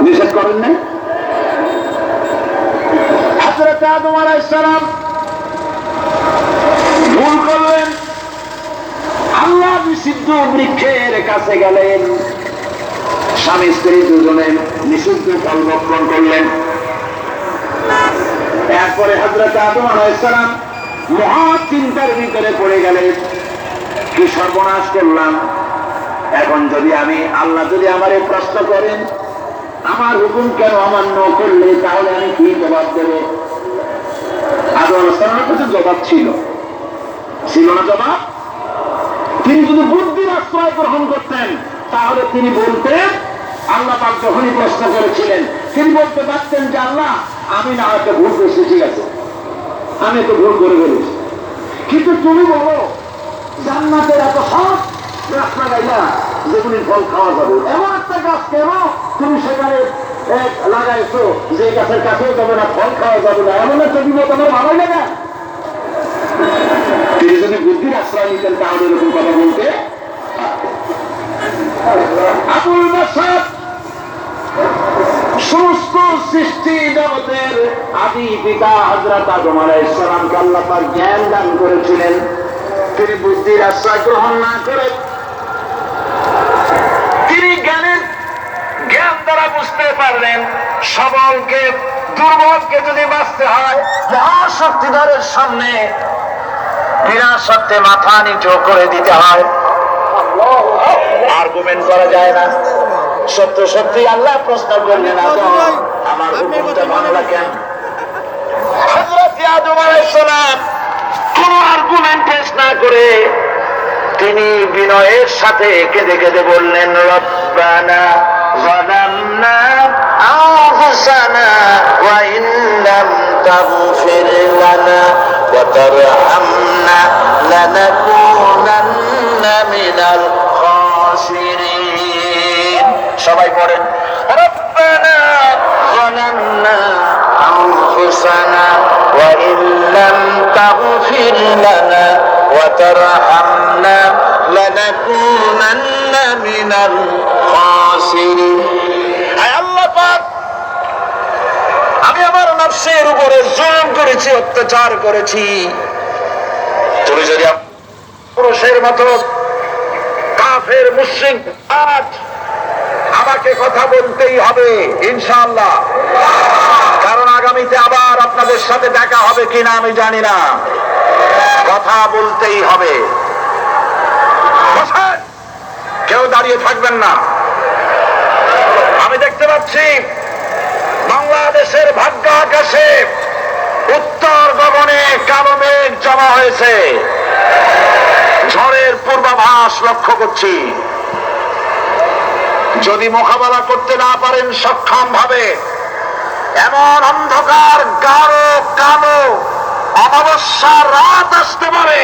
নিষেধ করেন নাই? হযরত আদম আলাইহিস সালাম ভুল করলেন, আল্লাহ নিষিদ্ধ বৃক্ষের কাছে গেলেন, স্বামী স্ত্রী দুজনে নিষিদ্ধ ফল ভক্ষণ করলেন। এরপরে হযরত আদম আলাইহিস সালাম মহা চিন্তার ভিতরে পড়ে গেলেন, কি সর্বনাশ করলাম। এখন যদি আল্লাহ যদি আমারে প্রশ্ন করেন আমার হুকুম কেন অমান্য করলে, তাহলে আমি কি জবাব দেব? আদম আলাইহিস সালামের কাছে জবাব ছিল না জবাব? তিনি যদি বুদ্ধির আশ্রয় গ্রহণ করতেন তাহলে তিনি বলতেন, আল্লাহ পাক যখনই প্রশ্ন করেছিলেন তিনি বলতে পারতেন যে আল্লাহ আমি না হয়তো ভুল করছি, ঠিক আছে আমি তো ভুল করে ফেলেছি, কিন্তু তুমি বলো জান্নাতের এত সব গাছ লাগাইলা যেগুলির ফল খাওয়া যাবে, এমন একটা গাছ কেন তুমি সেখানে লাগাইছো যে গাছের কাছেও যাবে না, ফল খাওয়া যাবে না, এমন একটা বিপদ আমার ভালোই লাগা। তিনি যদি বুদ্ধির আশ্রয় নিতেন তাহলে এরকম কথা বলতে। আবুল বাশার সমস্ত সৃষ্টি জগতের আদি পিতা হযরত আদম আলাইহিস সালামকে আল্লাহ পাক জ্ঞান দান করেছিলেন। তিনি বুদ্ধির আশ্রয় গ্রহণ না করে তিনি জ্ঞান দ্বারা বুঝতে পারলেন সবলকে দুর্বলকে যদি বাঁচতে হয় মহাশক্তিধরের সামনে বিনা সত্যে মাথা নিচু করে দিতে হয়, আর্গুমেন্ট করা যায় না। সত্য সত্যি আল্লাহ প্রশ্ন করলেন, আমার হুকুমটা বাংলা কেন? হযরত আদম আলাইহিস সালাম কোন আর্গুমেন্ট পেশ না করে তিনি বিনয়ের সাথে কেঁদে কেঁদে বললেন, রব্বানা যালামনা আনফুসানা ওয়া ইন লাম তাগফির লানা ওয়া তারহামনা লানাকুনান্না মিনাল খাসিরিন। সবাই পড়েন, রব্বানা যালামনা আনফুসানা ওয়া ইন লাম তাগফির লানা ওয়া তারহামনা লানাকুনান্না মিনাল খাসিরিন। আয় আল্লাহ পাক, আমি আমার নফসের উপরে জুলুম করেছি, অত্যাচার করেছি, তুমি যদি পুরুষের মতো কাফের মুশরিক আজ আমাকে কথা বলতেই হবে ইনশাআল্লাহ, কারণ আগামীতে আবার আপনাদের সাথে দেখা হবে কিনা আমি জানি না, কথা বলতেই হবে। কেউ দাঁড়িয়ে থাকবেন না। আমি দেখতে পাচ্ছি বাংলাদেশের ভাগ্য আকাশে উত্তর গগনে কালো মেঘ জমা হয়েছে, ঝড়ের পূর্বাভাস লক্ষ্য করছি। যদি মোকাবেলা করতে না পারেন সক্ষম ভাবে, এমন অন্ধকার গাঢ় কালো অমাবস্যার রাত আসতে পারে